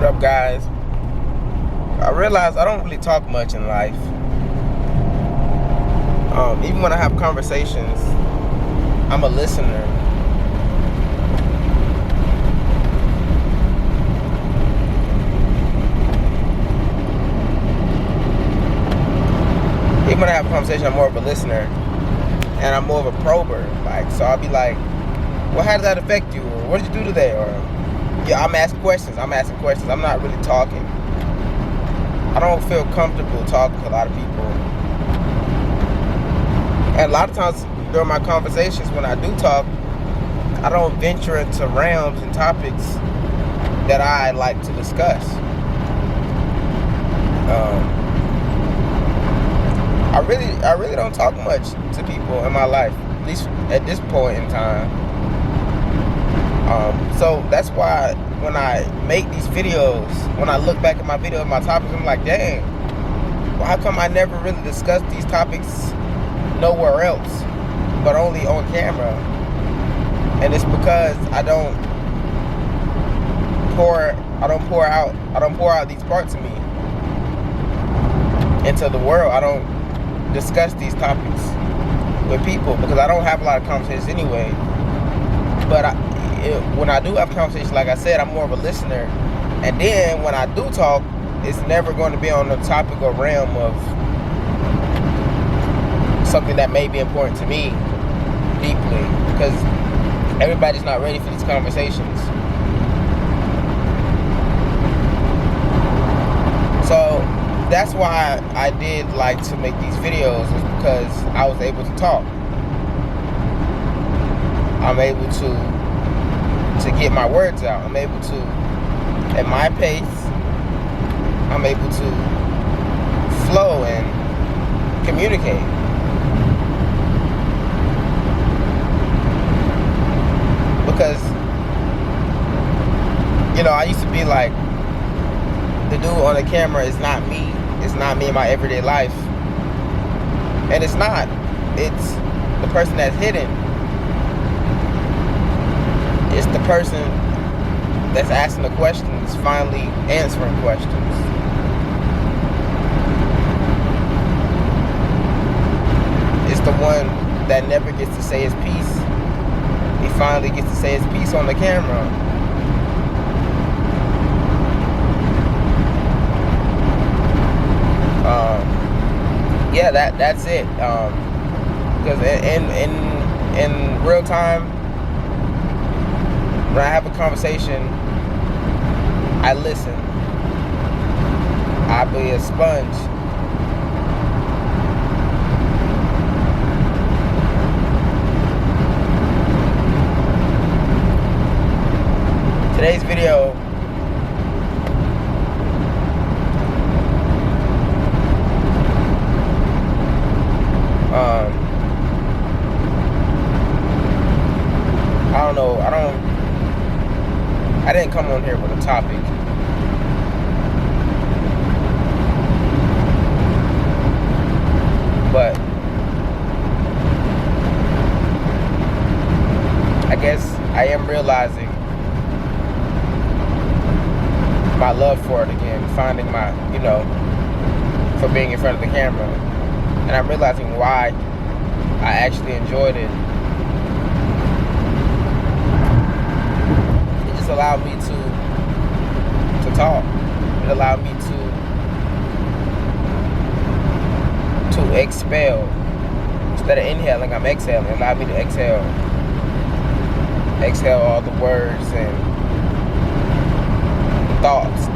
up, guys? I realize I don't really talk much in life. Even when I have conversations, I'm a listener. Even when I have a conversation, I'm more of a listener, and I'm more of a prober. So I'll be like, "Well, how did that affect you?" Or "What did you do today?" Or yeah, I'm asking questions. I'm not really talking. I don't feel comfortable talking to a lot of people. And a lot of times during my conversations, when I do talk, I don't venture into realms and topics that I like to discuss. I really don't talk much to people in my life, at least at this point in time. So that's why when I make these videos, when I look back at my videos, my topics, I'm like, dang, well, how come I never really discussed these topics nowhere else, but only on camera? And it's because I don't pour out these parts of me into the world. I don't discuss these topics with people because I don't have a lot of conversations anyway. But when I do have conversations, like I said, I'm more of a listener. And then when I do talk, it's never going to be on the topic or realm of something that may be important to me deeply, because everybody's not ready for these conversations. So that's why I did like to make these videos, is because I was able to talk. I'm able to get my words out. I'm able to, at my pace, I'm able to flow and communicate. Because, I used to be like, the dude on the camera is not me. It's not me in my everyday life. And it's not. It's the person that's hidden. It's the person that's asking the questions, finally answering questions. It's the one that never gets to say his piece. He finally gets to say his piece on the camera. Yeah, that's it. Because in real time, when I have a conversation, I listen. I be a sponge. Today's video I didn't come on here with a topic. But I guess I am realizing my love for it again, finding my, for being in front of the camera. And I'm realizing why I actually enjoyed it. It just allowed me to talk. It allowed me to expel. Instead of inhaling, I'm exhaling. It allowed me to exhale all the words and thoughts,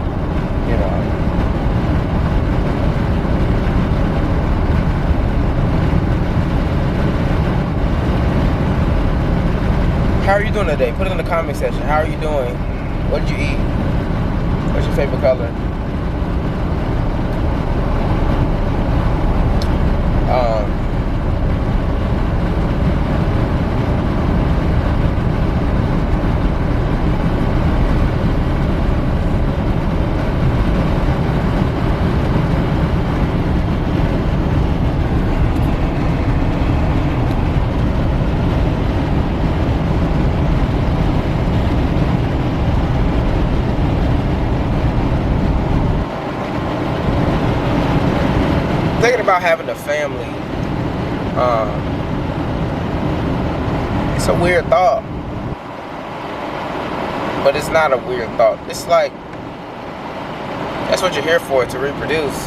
How are you doing today? Put it in the comment section. How are you doing? What did you eat? What's your favorite color? about having a family. It's a weird thought, but it's not a weird thought. It's like, that's what you're here for, to reproduce.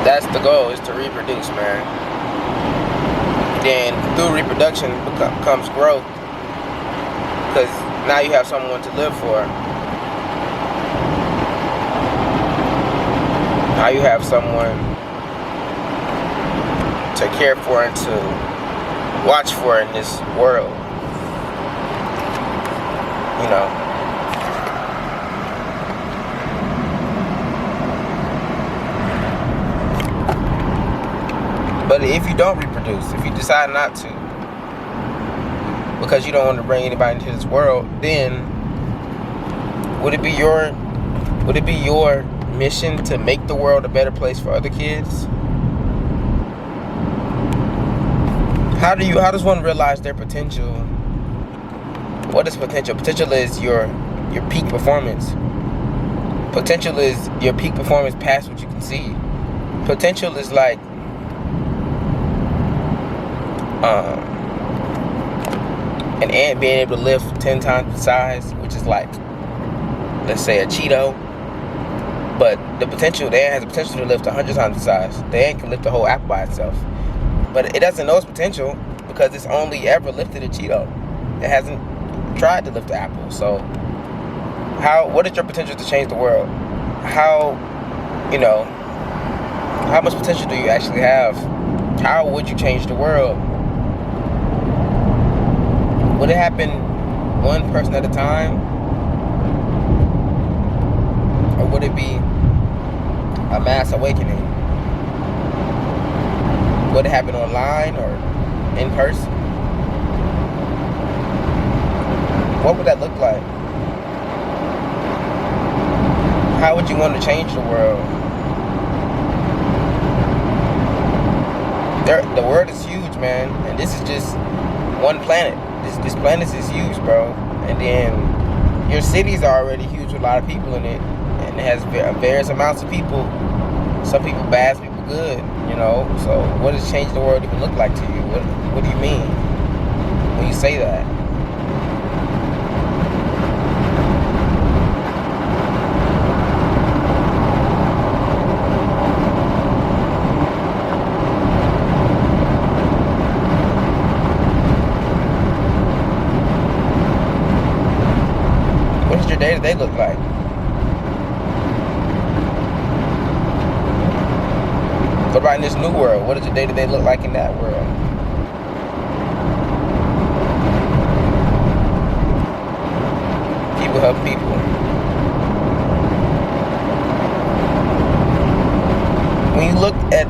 That's the goal, is to reproduce, man. Then through reproduction comes growth, because now you have someone to live for. Now you have someone to care for and to watch for in this world. You know. But if you don't reproduce, if you decide not to, because you don't want to bring anybody into this world, then would it be your mission to make the world a better place for other kids? How does one realize their potential? What is potential? Potential is your peak performance. Potential is your peak performance past what you can see. Potential is like an ant being able to lift 10 times the size, which is like, let's say, a Cheeto. But the ant has the potential to lift 100 times the size. The ant can lift a whole apple by itself. But it doesn't know its potential because it's only ever lifted a Cheeto. It hasn't tried to lift an apple. So what is your potential to change the world? How much potential do you actually have? How would you change the world? Would it happen one person at a time? Or would it be a mass awakening? Would it happen online or in person? What would that look like? How would you want to change the world? The world is huge, man, and this is just one planet. This planet is huge, bro. And then your cities are already huge with a lot of people in it, and it has various amounts of people. Some people bad, some people good, you know. So what does change the world even look like to you? What do you mean when you say that? What does your day-to-day look like? What about in this new world? What does your day-to-day look like in that world? People help people. When you look at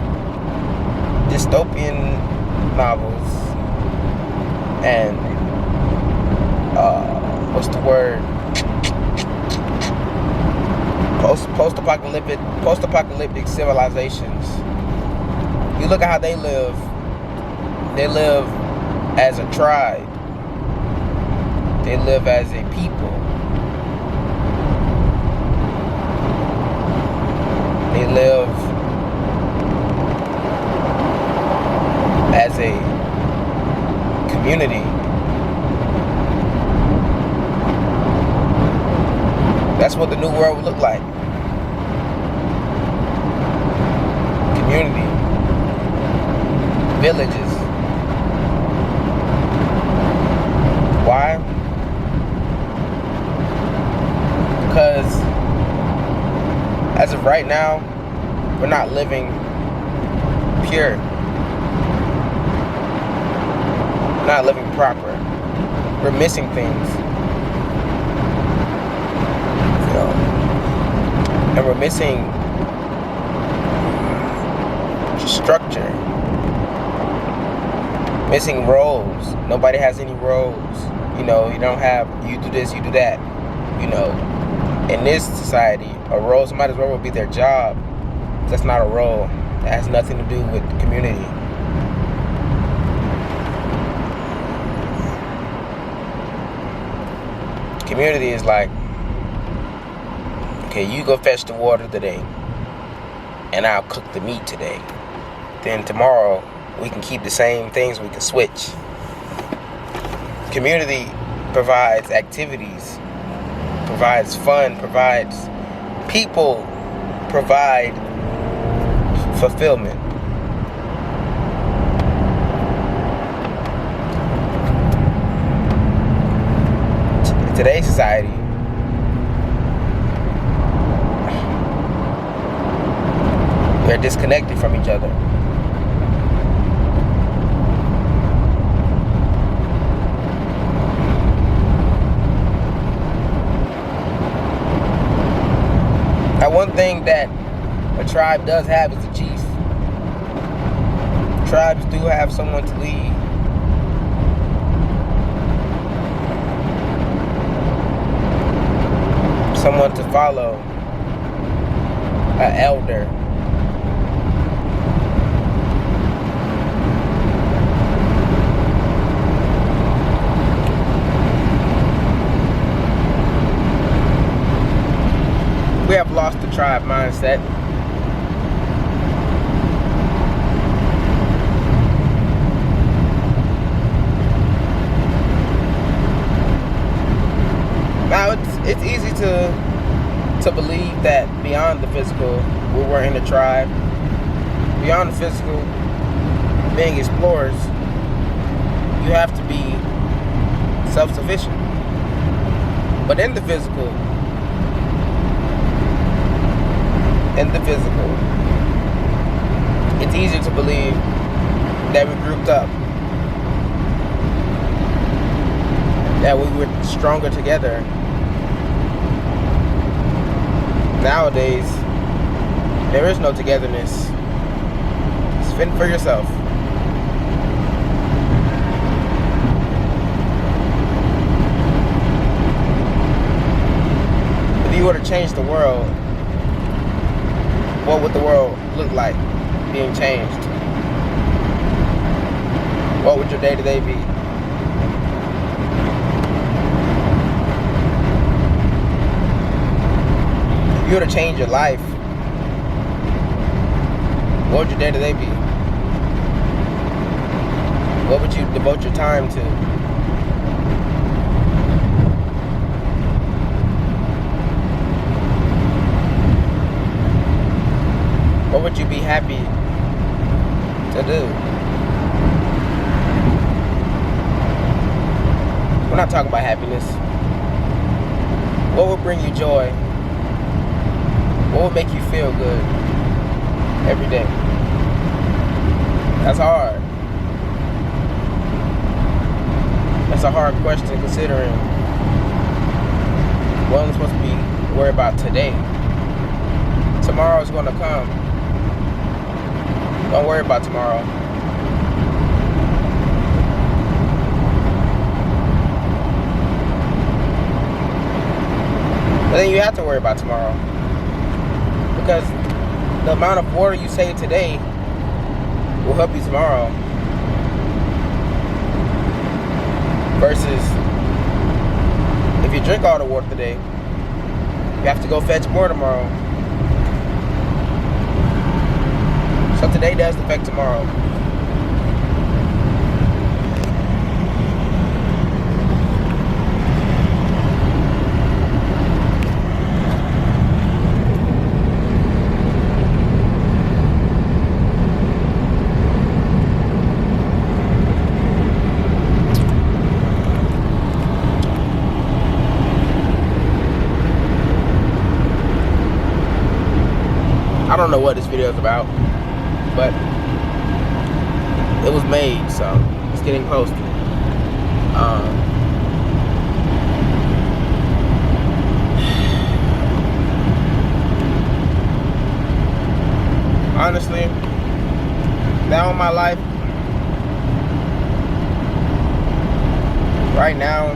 dystopian novels and what's the word? Post-apocalyptic civilizations. You look at how they live. They live as a tribe. They live as a people. They live as a community. That's what the new world would look like. Community. Villages. Why? Because as of right now, we're not living pure. We're not living proper. We're missing things. And we're missing structure. Missing roles. Nobody has any roles. You don't have, you do this, you do that. In this society, a role, somebody's role will be their job. That's not a role. That has nothing to do with the community. Community is like, okay, you go fetch the water today. and I'll cook the meat today. Then tomorrow we can keep the same things, we can switch. Community provides activities, provides fun, provides people, provide fulfillment. Today's society, they're disconnected from each other. Now, one thing that a tribe does have is a chief. Tribes do have someone to lead. Someone to follow. An elder. We have lost the tribe mindset. Now it's easy to believe that beyond the physical, we were in a tribe. Beyond the physical, being explorers, you have to be self-sufficient. But in the physical, it's easier to believe that we grouped up, that we were stronger together. Nowadays, there is no togetherness. Fend for yourself. If you were to change the world, what would the world look like being changed? What would your day-to-day be? If you were to change your life, what would your day-to-day be? What would you devote your time to? What would you be happy to do? We're not talking about happiness. What would bring you joy? What would make you feel good every day? That's hard. That's a hard question considering we're only supposed to be worried about today. Tomorrow is going to come. Don't worry about tomorrow. But then you have to worry about tomorrow. Because the amount of water you save today will help you tomorrow. Versus if you drink all the water today, you have to go fetch more tomorrow. So today does affect tomorrow. I don't know what this video is about, but it was made, so it's getting posted. Honestly, now in my life, right now,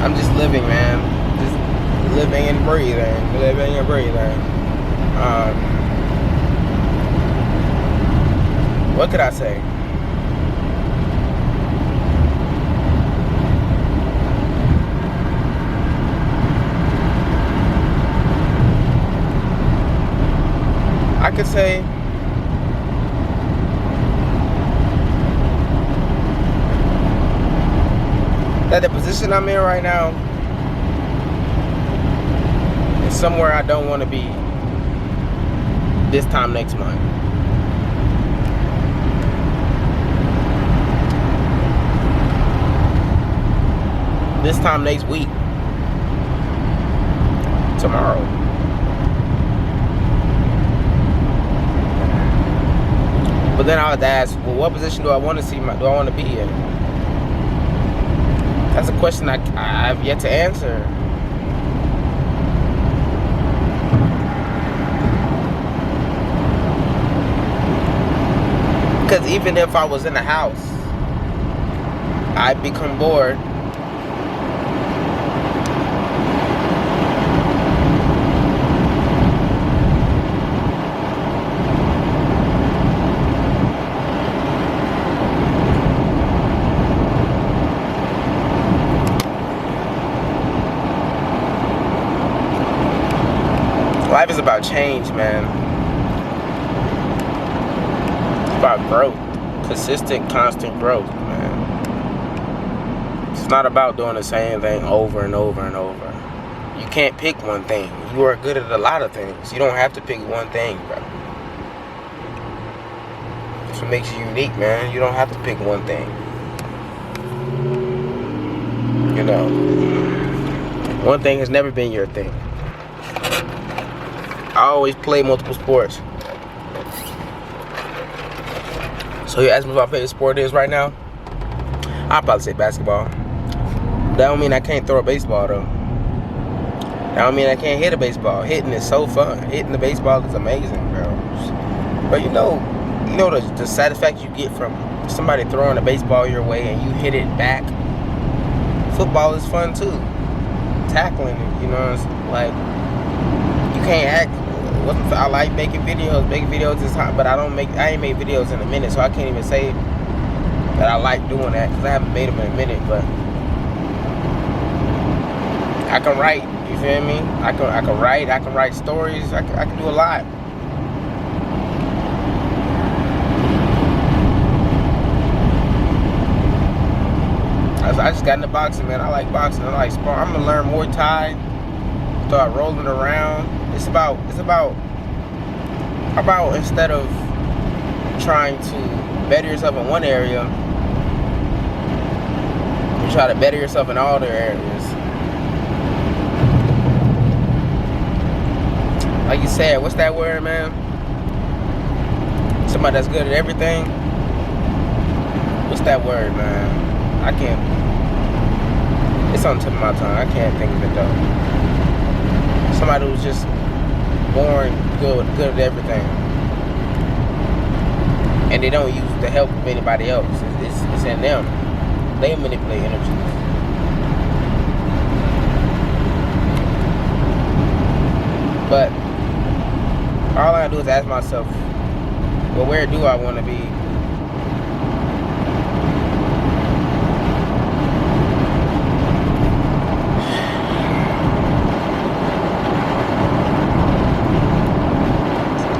I'm just living, man. Just living and breathing. What could I say? could say that the position I'm in right now is somewhere I don't want to be this time next month. This time next week. Tomorrow. But then I would ask, well, what position do I want to be in? That's a question I've yet to answer. Because even if I was in the house, I'd become bored. Life is about change, man. It's about growth. Consistent, constant growth, man. It's not about doing the same thing over and over and over. You can't pick one thing. You are good at a lot of things. You don't have to pick one thing, bro. That's what makes you unique, man. You don't have to pick one thing. You know, one thing has never been your thing. I always play multiple sports. So you ask me what my favorite sport is right now? I'll probably say basketball. That don't mean I can't throw a baseball though. That don't mean I can't hit a baseball. Hitting is so fun. Hitting the baseball is amazing, bro. But you know the satisfaction you get from somebody throwing a baseball your way and you hit it back. Football is fun too. Tackling it, you know, it's like you can't act. I like making videos. Making videos is hot, but I ain't made videos in a minute, so I can't even say that I like doing that because I haven't made them in a minute. But I can write. You feel me? I can write. I can write stories. I can do a lot. I just got into boxing, man. I like boxing. I like sport. I'm gonna learn Muay Thai. Start rolling around. It's about instead of trying to better yourself in one area, you try to better yourself in all the areas. Like you said, what's that word, man? Somebody that's good at everything. What's that word, man? I can't. It's on the tip of my tongue. I can't think of it though. Somebody who's just born good at everything, and they don't use the help of anybody else. It's in them. They manipulate energy. But all I gotta do is ask myself, well, where do I want to be?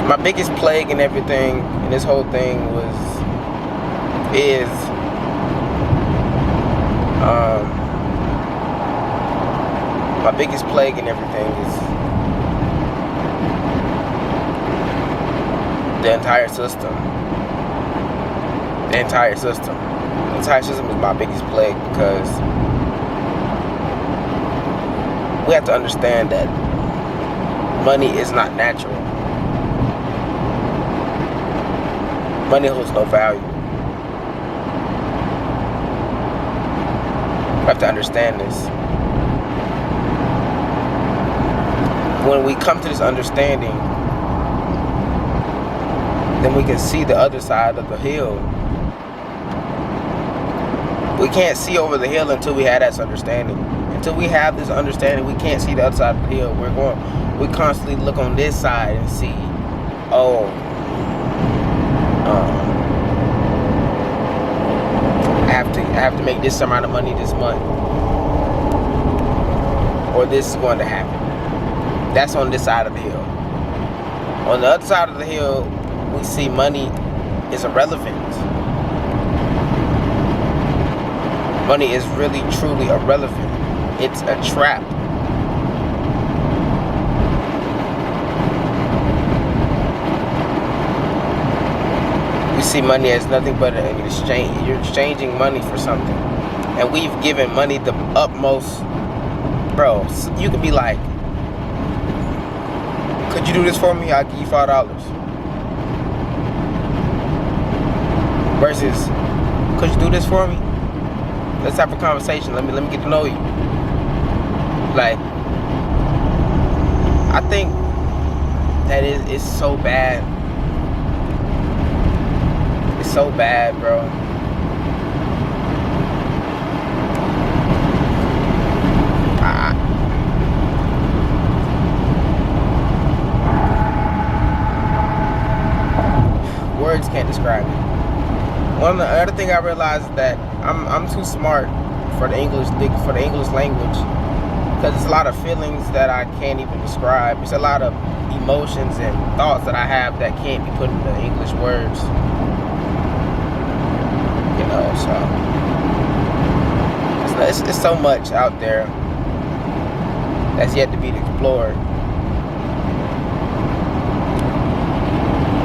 My biggest plague in everything, in this whole thing is my biggest plague in everything is the entire system. The entire system. The entire system is my biggest plague because we have to understand that money is not natural. Money holds no value. We have to understand this. When we come to this understanding, then we can see the other side of the hill. We can't see over the hill until we have that understanding. Until we have this understanding, we can't see the other side of the hill. We constantly look on this side and see, I have to make this amount of money this month, or this is going to happen. That's on this side of the hill. On the other side of the hill, we see money is irrelevant. Money is really, truly irrelevant. It's a trap. We see money as nothing but an exchange. You're exchanging money for something. And we've given money the utmost. Bro, you could be like, could you do this for me? I'll give you $5. Versus, could you do this for me? Let's have a conversation. Let me get to know you. Like, I think that it's so bad. It's so bad, bro. Words can't describe it. One other thing I realized is that I'm too smart for the English language, because it's a lot of feelings that I can't even describe. It's a lot of emotions and thoughts that I have that can't be put into English words. You know, so it's so much out there that's yet to be explored.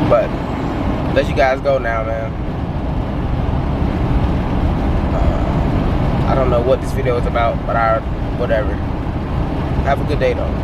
But let you guys go now, man. I don't know what this video is about, but whatever. Have a good day, though.